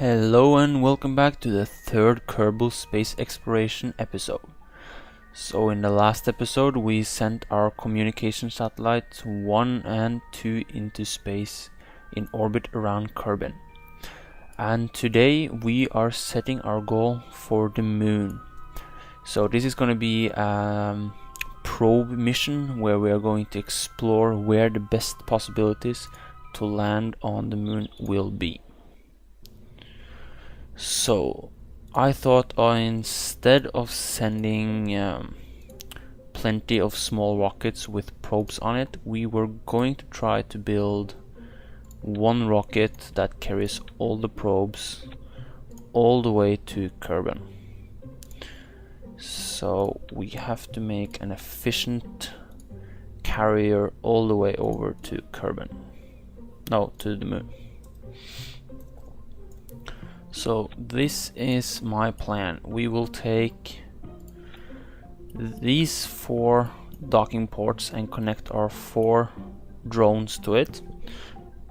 Hello and welcome back to the third Kerbal space exploration episode. So in the last episode we sent our communication satellites 1 and 2 into space in orbit around Kerbal. And today we are setting our goal for the moon. So this is going to be a probe mission where we are going to explore where the best possibilities to land on the moon will be. So I thought instead of sending plenty of small rockets with probes on it, we were going to try to build one rocket that carries all the probes all the way to Kerbal. So we have to make an efficient carrier all the way over to Kerbal. No, to the moon. So this is my plan. We will take these 4 docking ports and connect our 4 drones to it,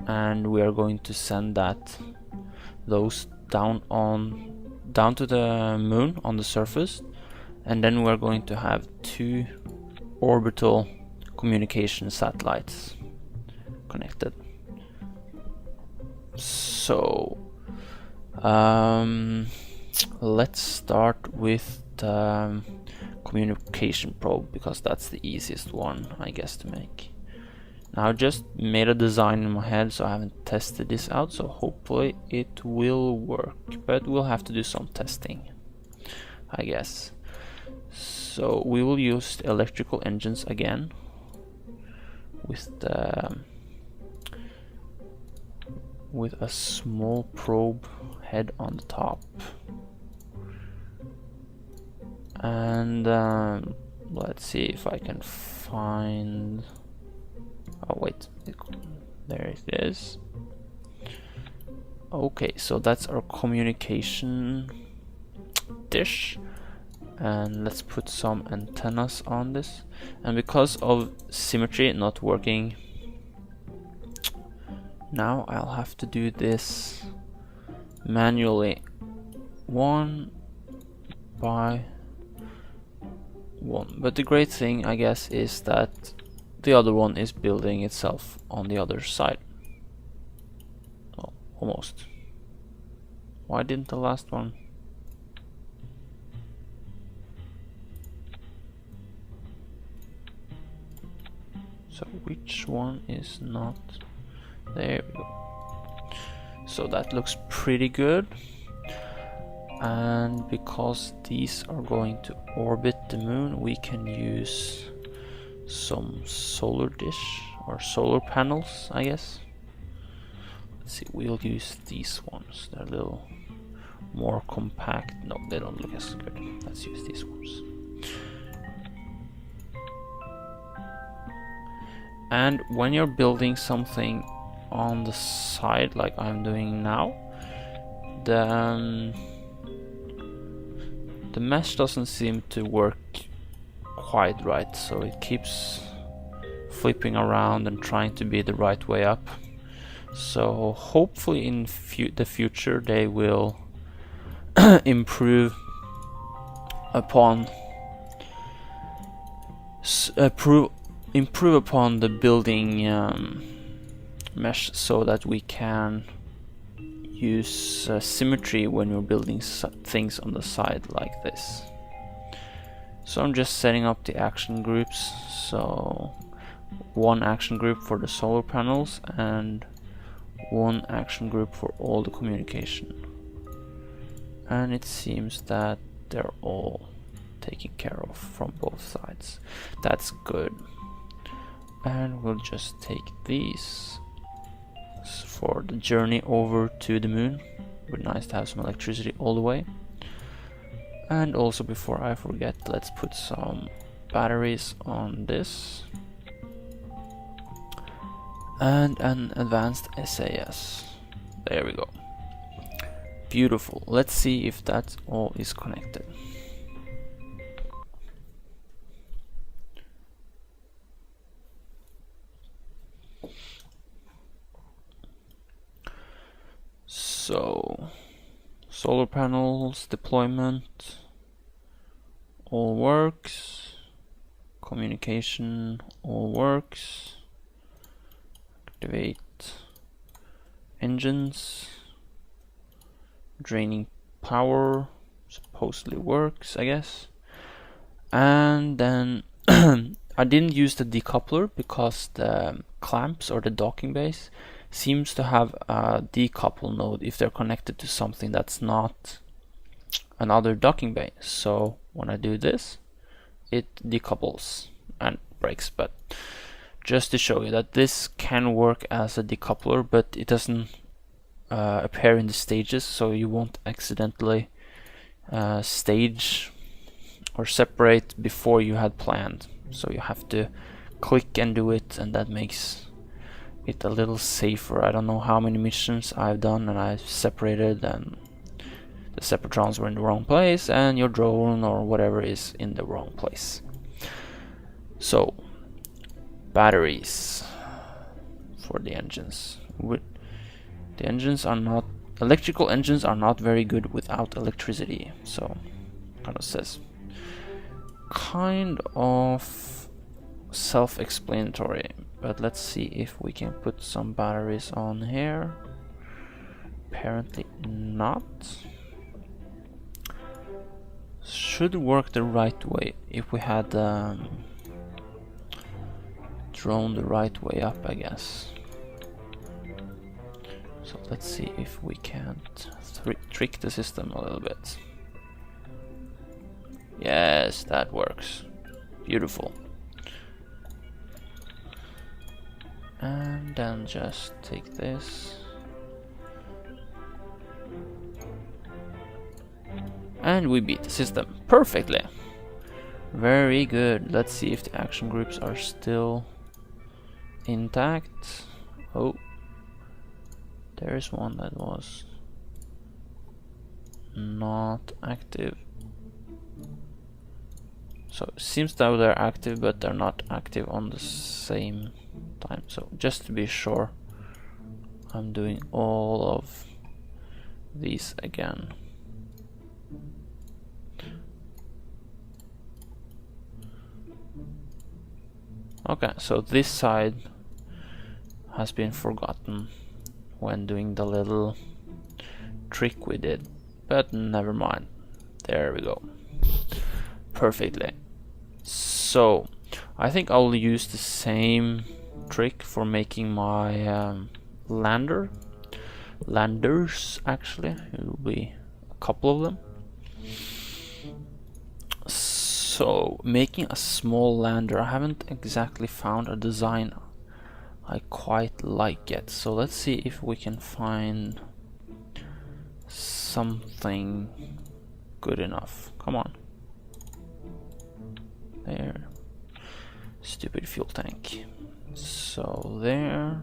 and we are going to send those down to the moon on the surface, and then we are going to have 2 orbital communication satellites connected. So let's start with the communication probe, because that's the easiest one, I guess, to make. Now I just made a design in my head, so I haven't tested this out, so hopefully it will work, but we'll have to do some testing, I guess. So we will use the electrical engines again with a small probe head on the top, and let's see if I can find. Oh wait, there it is. Okay, so that's our communication dish, and let's put some antennas on this. And because of symmetry not working now, I'll have to do this manually, 1 by 1. But the great thing, I guess, is that the other one is building itself on the other side. Well, almost. Why didn't the last one? So which one is not? There we go. So that looks pretty good. And because these are going to orbit the moon, we can use some solar dish or solar panels, I guess. Let's see, we'll use these ones. They're a little more compact. No, they don't look as good. Let's use these ones. And when you're building something on the side like I'm doing now, the mesh doesn't seem to work quite right, so it keeps flipping around and trying to be the right way up. So hopefully in the future they will improve upon the building mesh, so that we can use symmetry when we're building things on the side like this. So I'm just setting up the action groups. So 1 action group for the solar panels and 1 action group for all the communication. And it seems that they're all taken care of from both sides. That's good. And we'll just take these for the journey over to the moon. Would be nice to have some electricity all the way. And also, before I forget, let's put some batteries on this. And an advanced SAS. There we go. Beautiful. Let's see if that all is connected. So solar panels, deployment, all works. Communication, all works. Activate engines. Draining power, supposedly works, I guess. And then I didn't use the decoupler because the clamps or the docking base seems to have a decouple node if they're connected to something that's not another docking base. So when I do this, it decouples and breaks. But just to show you that this can work as a decoupler, but it doesn't appear in the stages, so you won't accidentally stage or separate before you had planned. So you have to click and do it, and that makes it a little safer. I don't know how many missions I've done and I've separated and the separatrons were in the wrong place and your drone or whatever is in the wrong place. So batteries for the engines. The engines are not, electrical engines are not very good without electricity. So kind of says, kind of self-explanatory, but let's see if we can put some batteries on here. Apparently not. Should work the right way if we had drone the right way up, I guess. So let's see if we can't trick the system a little bit. Yes, that works. Beautiful. And then just take this. And we beat the system perfectly. Very good. Let's see if the action groups are still intact. Oh, there's one that was not active. So it seems that they're active, but they're not active on the same time. So just to be sure, I'm doing all of these again. Okay, so this side has been forgotten when doing the little trick we did, but never mind. There we go. Perfectly. So I think I'll use the same trick for making my landers actually. It will be a couple of them. So making a small lander, I haven't exactly found a design I quite like yet. So let's see if we can find something good enough. Come on. There. Stupid fuel tank. So there.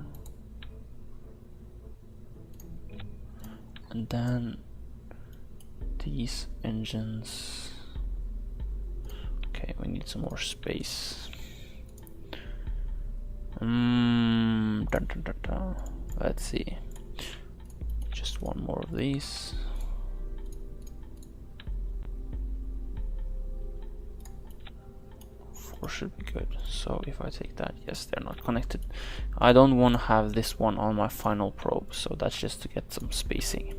And then these engines. Okay, we need some more space. Dun, dun, dun, dun. Let's see. Just one more of these. Four should be good. So if I take that, yes, they're not connected. I don't want to have this one on my final probe, so that's just to get some spacing.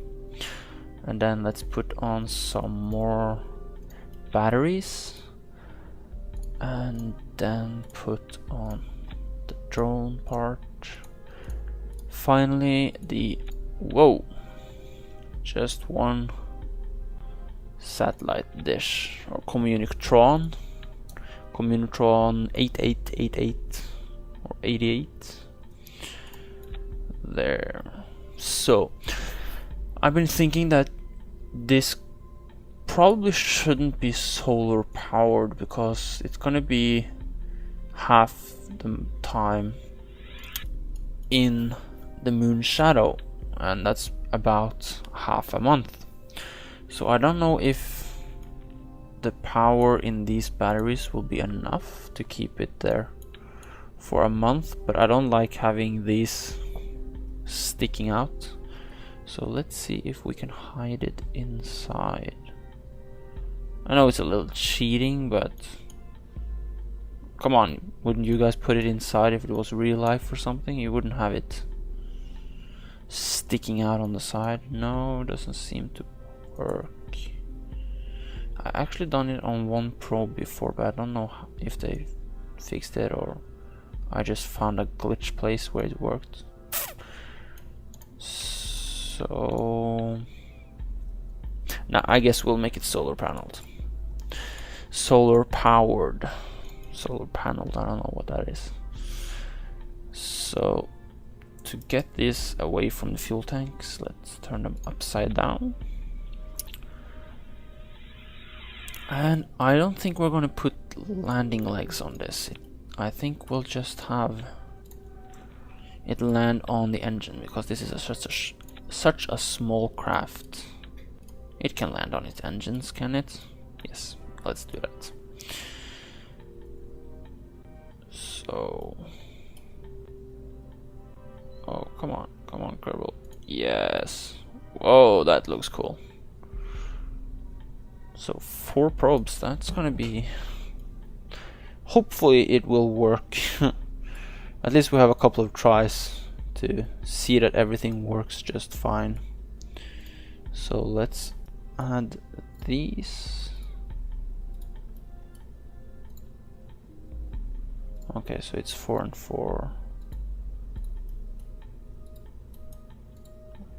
And then let's put on some more batteries. And then put on the drone part. Finally, the just one satellite dish or Communitron 8888 or 88. There. So I've been thinking that this probably shouldn't be solar powered because it's gonna be half the time in the moon shadow, and that's about half a month. So I don't know if the power in these batteries will be enough to keep it there for a month, but I don't like having these sticking out So let's see if we can hide it inside. I know it's a little cheating, but come on, wouldn't you guys put it inside if it was real life or something? You wouldn't have it sticking out on the side. No, doesn't seem to work. I actually done it on one probe before, but I don't know if they fixed it or I just found a glitch place where it worked. So now I guess we'll make it solar paneled. Solar powered. Solar paneled, I don't know what that is. So to get this away from the fuel tanks, let's turn them upside down. And I don't think we're gonna put landing legs on this. I think we'll just have it land on the engine, because this is such a small craft. It can land on its engines, can it? Yes, let's do that. So, oh, come on, Kerbal. Yes. Whoa, that looks cool. So 4 probes, that's gonna be... Hopefully it will work. At least we have a couple of tries to see that everything works just fine. So let's add these. Okay, so it's 4 and 4.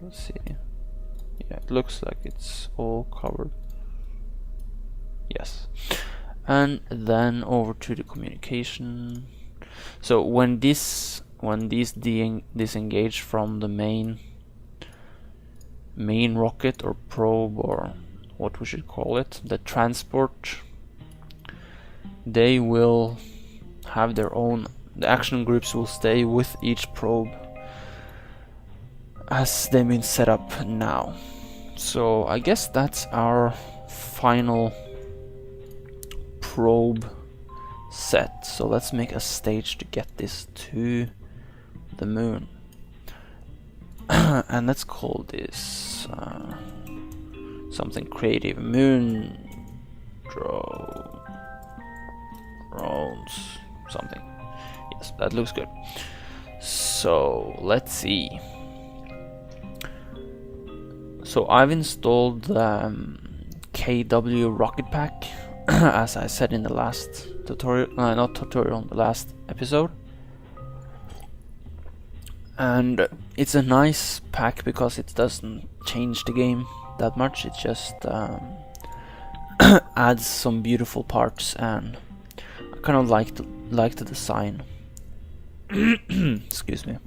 Let's see. Yeah, it looks like it's all covered. Yes. And then over to the communication. So when these disengage from the main rocket or probe, or what we should call it, the transport, they will have their own, the action groups will stay with each probe as they've been set up now. So I guess that's our final probe set. So let's make a stage to get this to the moon. And let's call this something creative. Moon drones something. Yes, that looks good. So let's see. So I've installed KW rocket pack as I said in the last tutorial, the last episode. And it's a nice pack because it doesn't change the game that much. It just adds some beautiful parts, and I kind of like the design. Excuse me.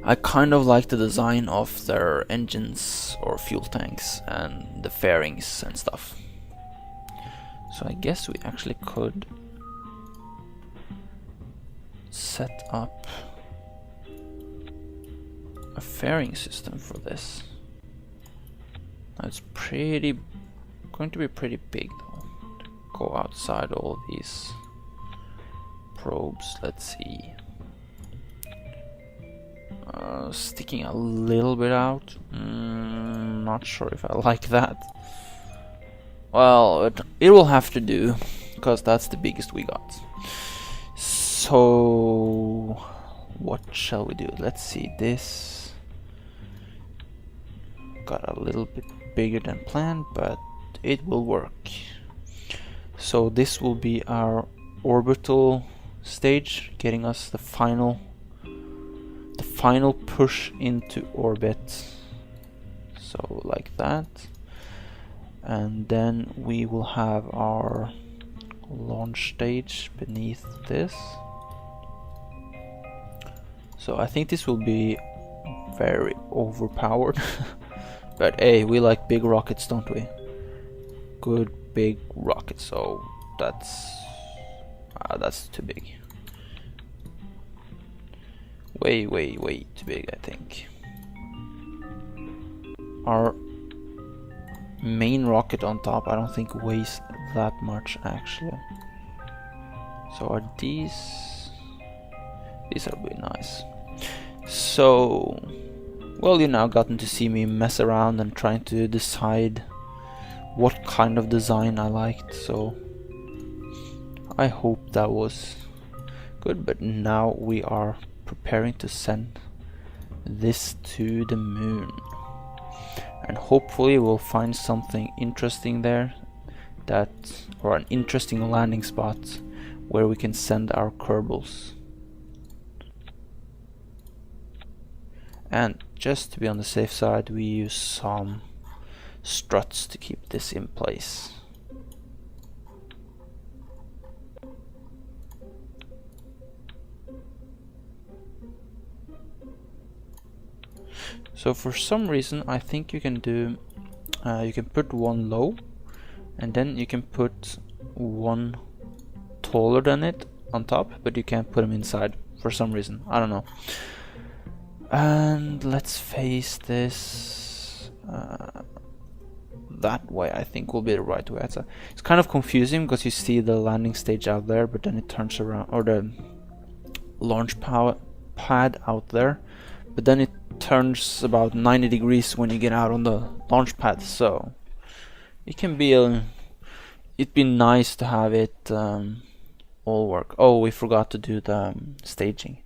I kind of like the design of their engines or fuel tanks and the fairings and stuff. So I guess we actually could set up a fairing system for this. Now it's going to be pretty big though. To go outside all these probes. Let's see. Sticking a little bit out. Not sure if I like that. Well, it will have to do, because that's the biggest we got. So what shall we do? Let's see, this got a little bit bigger than planned, but it will work. So this will be our orbital stage, getting us the final push into orbit. So like that. And then we will have our launch stage beneath this. So I think this will be very overpowered. But hey, we like big rockets, don't we? Good big rockets. So that's too big. Way too big, I think. Our main rocket on top, I don't think weighs that much actually. So are these will be nice. So Well, you now gotten to see me mess around and trying to decide what kind of design I liked, so I hope that was good. But now we are preparing to send this to the moon, and hopefully we'll find something interesting there, or an interesting landing spot where we can send our Kerbals. And just to be on the safe side, we use some struts to keep this in place. So for some reason I think you can do you can put one low, and then you can put one taller than it on top, but you can't put them inside for some reason. I don't know. And let's face this that way. I think will be the right way. It's kind of confusing because you see the landing stage out there, but then it turns around, or the launch pad out there, but then it turns about 90 degrees when you get out on the launch pad. So it can be it'd be nice to have it all work. Oh, we forgot to do the staging.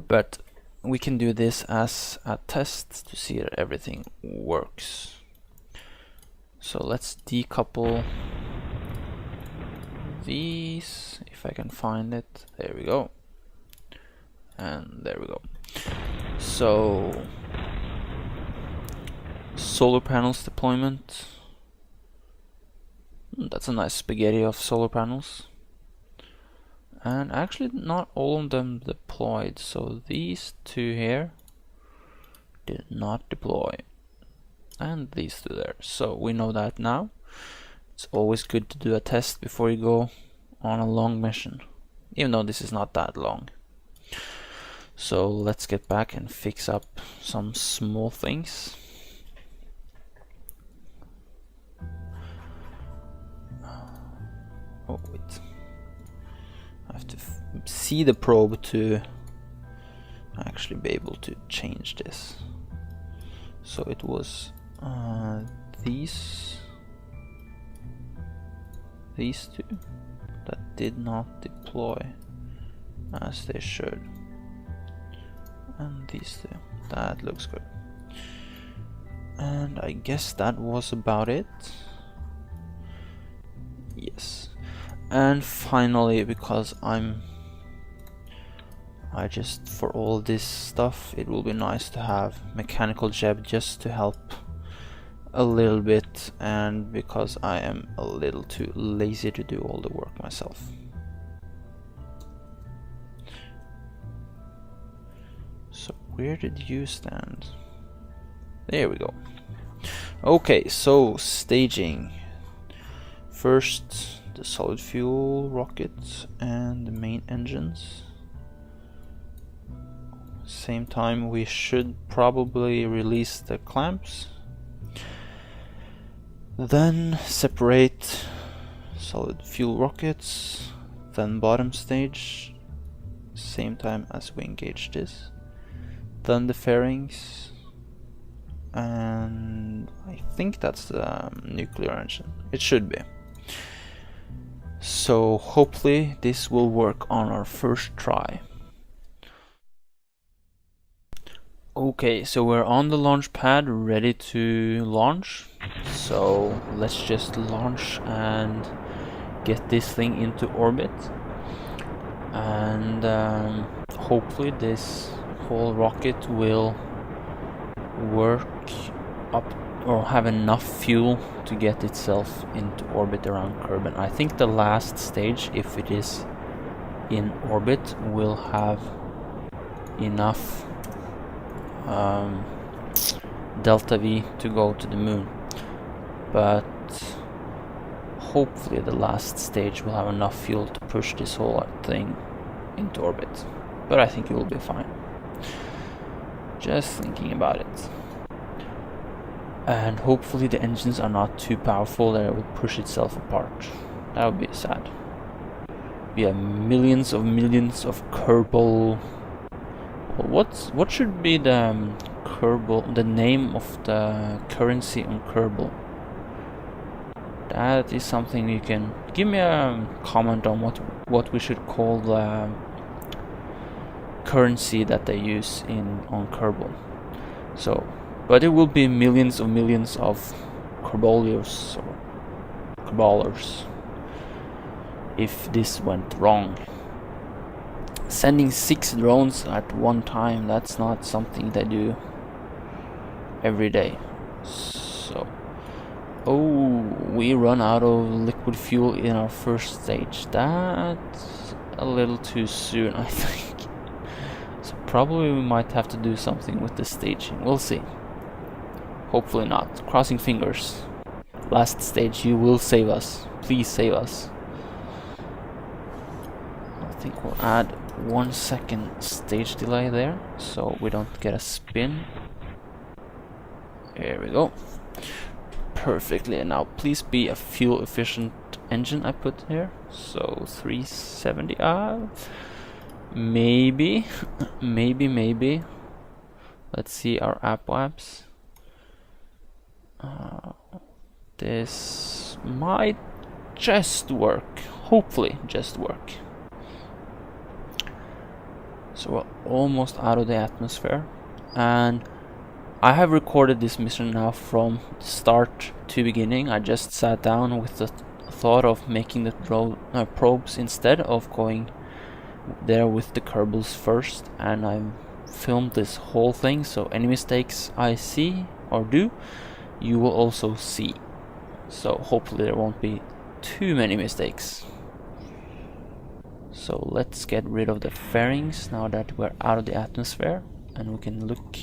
But we can do this as a test to see that everything works. So let's decouple these, if I can find it. There we go. And there we go. So solar panels deployment. That's a nice spaghetti of solar panels. And actually not all of them deployed, so these two here did not deploy, and these two there. So we know that now. It's always good to do a test before you go on a long mission, even though this is not that long. So let's get back and fix up some small things. Oh wait, I have to see the probe to actually be able to change this. So it was these two that did not deploy as they should, and these two. That looks good. And I guess that was about it. Yes. And finally, because for all this stuff, it will be nice to have mechanical Jeb just to help a little bit, and because I am a little too lazy to do all the work myself. So where did you stand? There we go. Okay, so staging. First, the solid fuel rockets and the main engines. Same time, we should probably release the clamps. Then separate solid fuel rockets, then bottom stage, same time as we engage this. Then the fairings, and I think that's the nuclear engine. It should be. So hopefully this will work on our first try. Okay, so we're on the launch pad ready to launch. So let's just launch and get this thing into orbit. And hopefully this whole rocket will work up or have enough fuel to get itself into orbit around Kerbal. I think the last stage, if it is in orbit, will have enough delta V to go to the moon, but hopefully the last stage will have enough fuel to push this whole thing into orbit. But I think it will be fine. Just thinking about it. And hopefully the engines are not too powerful that it will push itself apart. That would be sad. We have millions of Kerbal What should be the Kerbal, the name of the currency on Kerbal? That is something you can give me a comment on what we should call the currency that they use on Kerbal. So, but it will be millions of Kerbaliers or Kerbalers if this went wrong. Sending 6 drones at one time, that's not something they do every day. So, oh, we run out of liquid fuel in our first stage. That's a little too soon, I think. So probably we might have to do something with this staging. We'll see. Hopefully not. Crossing fingers. Last stage, you will save us. Please save us. I think we'll add 1 second stage delay there, so we don't get a spin. Here we go. Perfectly. And now please be a fuel efficient engine I put here. So 370. Maybe. maybe. Let's see our apps. This might just work. Hopefully just work. So we're almost out of the atmosphere, and I have recorded this mission now from start to beginning. I just sat down with the thought of making the probes instead of going there with the Kerbals first, and I filmed this whole thing, so any mistakes I see or do, you will also see. So hopefully there won't be too many mistakes. So let's get rid of the fairings now that we're out of the atmosphere, and we can look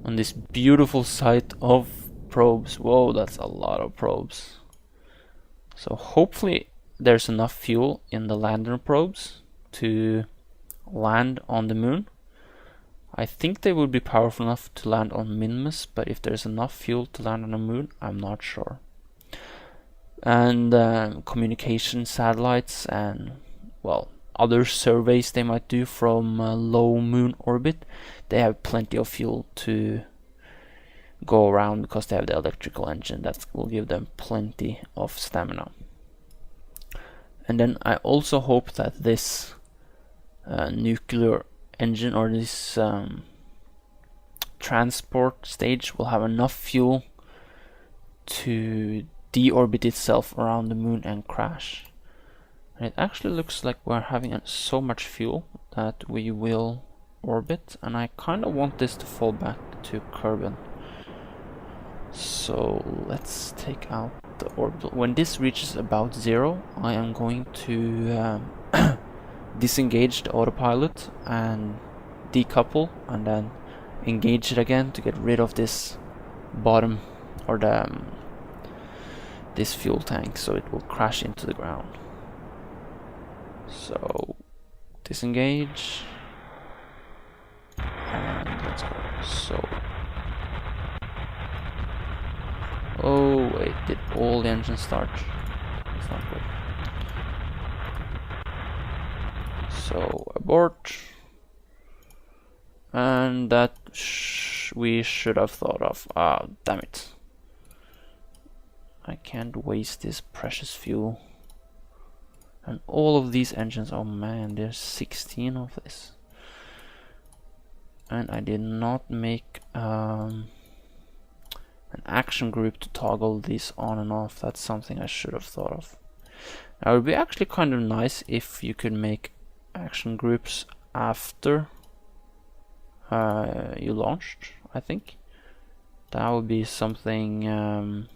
on this beautiful sight of probes. Whoa, that's a lot of probes. So hopefully there's enough fuel in the lander probes to land on the moon. I think they will be powerful enough to land on Minmus, but if there's enough fuel to land on the moon, I'm not sure. And communication satellites and, well, other surveys they might do from low moon orbit, they have plenty of fuel to go around because they have the electrical engine that will give them plenty of stamina. And then I also hope that this nuclear engine or this transport stage will have enough fuel to deorbit itself around the moon and crash. And it actually looks like we're having so much fuel that we will orbit, and I kind of want this to fall back to Kerbal. So let's take out the orbital. When this reaches about 0, I am going to disengage the autopilot and decouple, and then engage it again to get rid of this bottom or the this fuel tank, so it will crash into the ground. So disengage, and let's go. So, oh wait, did all the engines start? That's not good. So abort, and that we should have thought of. Ah, damn it! I can't waste this precious fuel. And all of these engines, oh man, there's 16 of this. And I did not make an action group to toggle these on and off. That's something I should have thought of. Now, it would be actually kind of nice if you could make action groups after you launched, I think. That would be something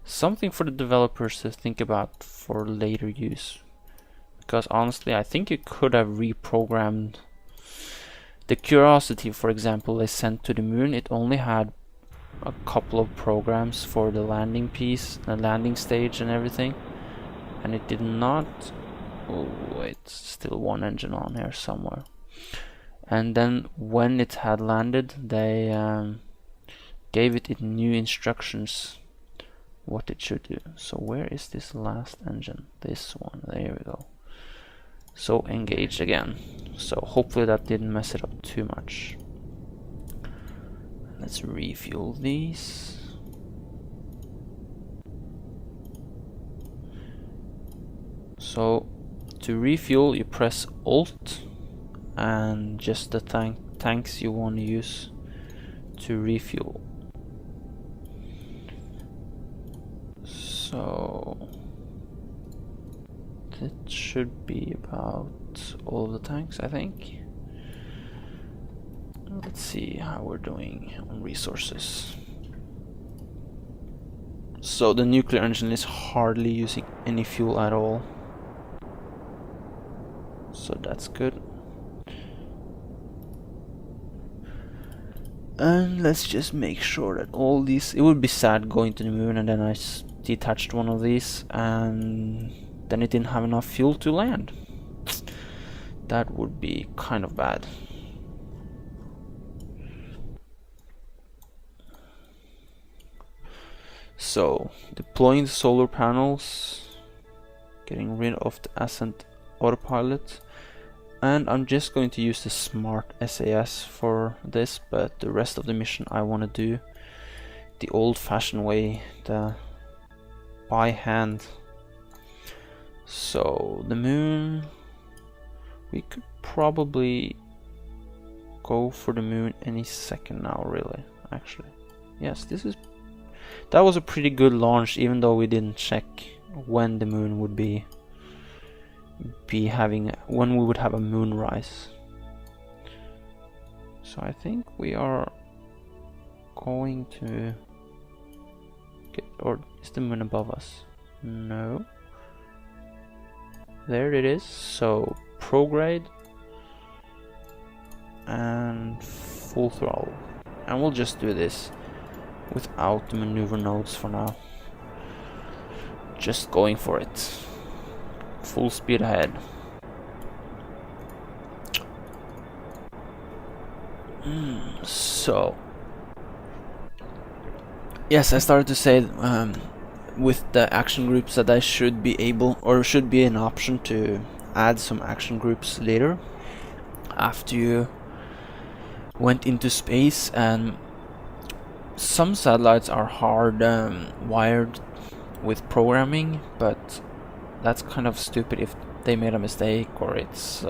something for the developers to think about for later use. Because honestly, I think you could have reprogrammed the Curiosity, for example, they sent to the moon. It only had a couple of programs for the landing piece, the landing stage and everything. And it did not... Oh wait, still one engine on here somewhere. And then when it had landed, they gave it new instructions what it should do. So where is this last engine? This one, there we go. So engage again. So hopefully that didn't mess it up too much. Let's refuel these. So to refuel you press Alt and just the tanks you want to use to refuel. So that should be about all of the tanks, I think. Let's see how we're doing on resources. So the nuclear engine is hardly using any fuel at all. So that's good. And let's just make sure that all these... It would be sad going to the moon and then I detached one of these and then it didn't have enough fuel to land. That would be kind of bad. So, deploying the solar panels, getting rid of the Ascent autopilot, and I'm just going to use the smart SAS for this, but the rest of the mission I want to do the old-fashioned way, the by hand. So, the moon, we could probably go for the moon any second now, really, actually. Yes, that was a pretty good launch, even though we didn't check when the moon would be having, when we would have a moonrise. So I think we are going to get, or is the moon above us? No. There it is. So prograde and full throttle, and we'll just do this without the maneuver nodes for now. Just going for it. Full speed ahead. So yes, I started to say with the action groups that I should be able, or should be an option to add some action groups later after you went into space. And some satellites are hard wired with programming, but that's kind of stupid if they made a mistake, or it's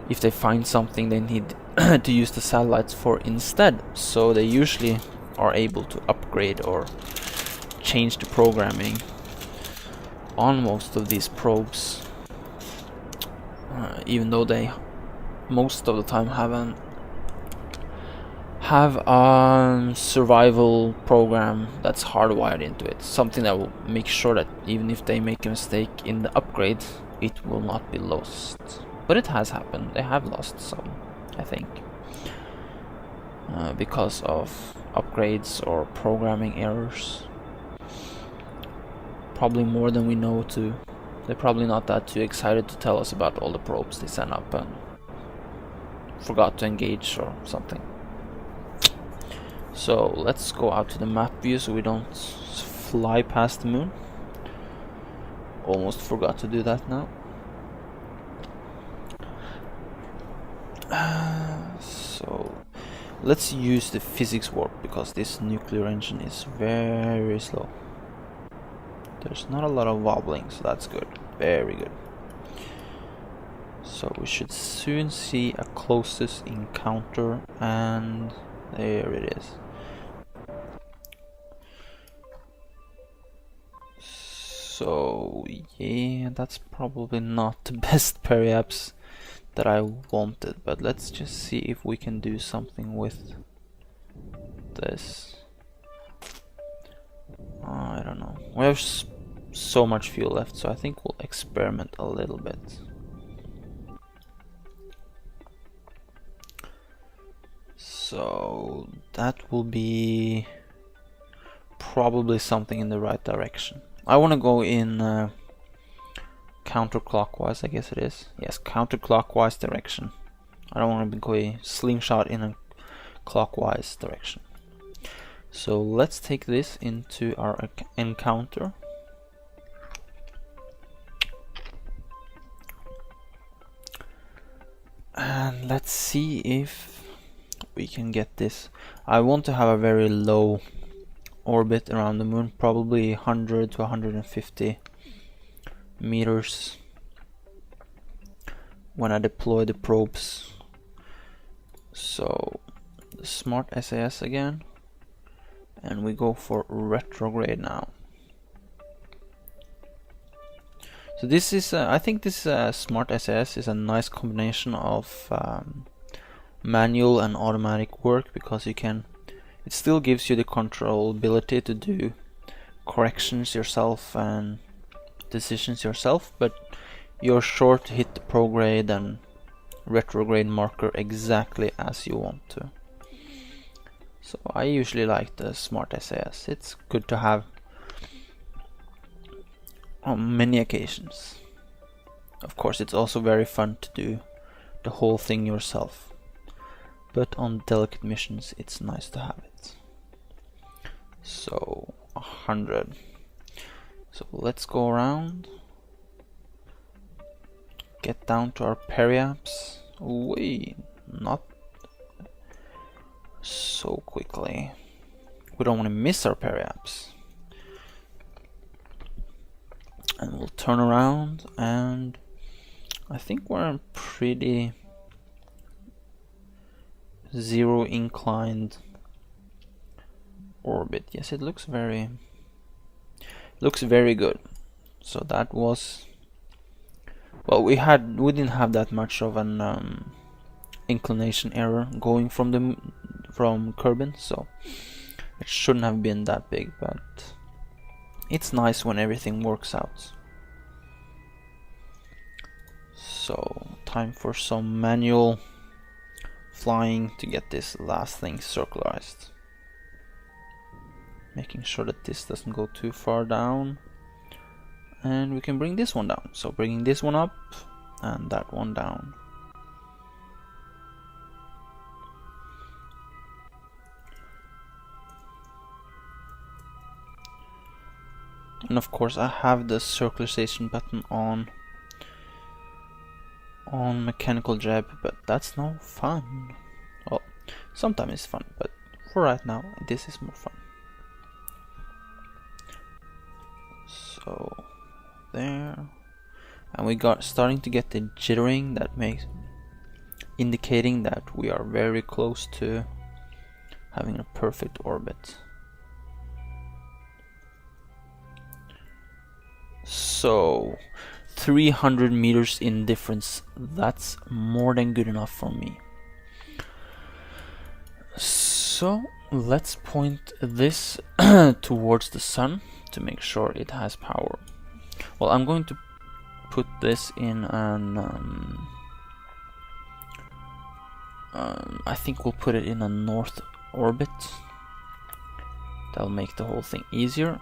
if they find something they need to use the satellites for instead. So they usually are able to upgrade or change the programming on most of these probes, even though they most of the time have a survival program that's hardwired into it, something that will make sure that even if they make a mistake in the upgrade, it will not be lost. But it has happened. They have lost some, I think, because of upgrades or programming errors. Probably more than we know too. They're probably not that too excited to tell us about all the probes they sent up and forgot to engage or something. So let's go out to the map view so we don't fly past the moon. Almost forgot to do that now. So let's use the physics warp because this nuclear engine is very slow. There's not a lot of wobbling, so that's good. Very good. So we should soon see a closest encounter, and there it is. So yeah, that's probably not the best periapse that I wanted, but let's just see if we can do something with this. I don't know. We have so much fuel left, so I think we'll experiment a little bit. So that will be probably something in the right direction. I want to go in counterclockwise, I guess it is. Yes, counterclockwise direction. I don't want to go a slingshot in a clockwise direction. So let's take this into our encounter. And let's see if we can get this. I want to have a very low orbit around the moon, probably 100 to 150 meters when I deploy the probes. So the smart SAS again, and we go for retrograde now. So this is I think this smart SAS is a nice combination of manual and automatic work, because it still gives you the controllability to do corrections yourself and decisions yourself, but you're sure to hit the prograde and retrograde marker exactly as you want to. So I usually like the smart SAS. It's good to have on many occasions. Of course, it's also very fun to do the whole thing yourself, but on delicate missions it's nice to have it. So 100. So let's go around, get down to our periaps. Wait, not so quickly. We don't want to miss our periaps. And we'll turn around, and I think we're in pretty zero inclined orbit. Yes, it looks very good. So that was, well, we didn't have that much of an inclination error going from Kerbal, so it shouldn't have been that big, but it's nice when everything works out. So time for some manual flying to get this last thing circularized, making sure that this doesn't go too far down, and we can bring this one down. So bringing this one up and that one down. And of course I have the circularization button on mechanical jab, but that's no fun. Well, sometimes it's fun, but for right now this is more fun. So there, and we got starting to get the jittering that makes indicating that we are very close to having a perfect orbit. So 300 meters in difference, that's more than good enough for me. So let's point this towards the sun to make sure it has power. Well, I'm going to put this in an I think we'll put it in a north orbit. That'll make the whole thing easier,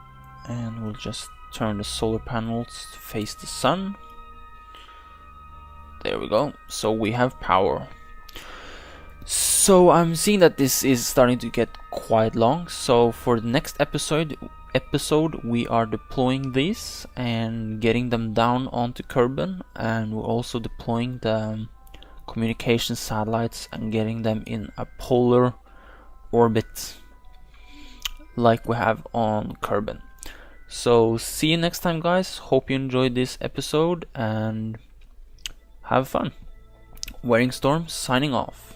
and we'll just turn the solar panels to face the sun. There we go. So we have power. So I'm seeing that this is starting to get quite long. So for the next episode we are deploying these and getting them down onto Kerbal, and we're also deploying the communication satellites and getting them in a polar orbit like we have on Kerbal. So see you next time, guys. Hope you enjoyed this episode and have fun. Wearing Storm signing off.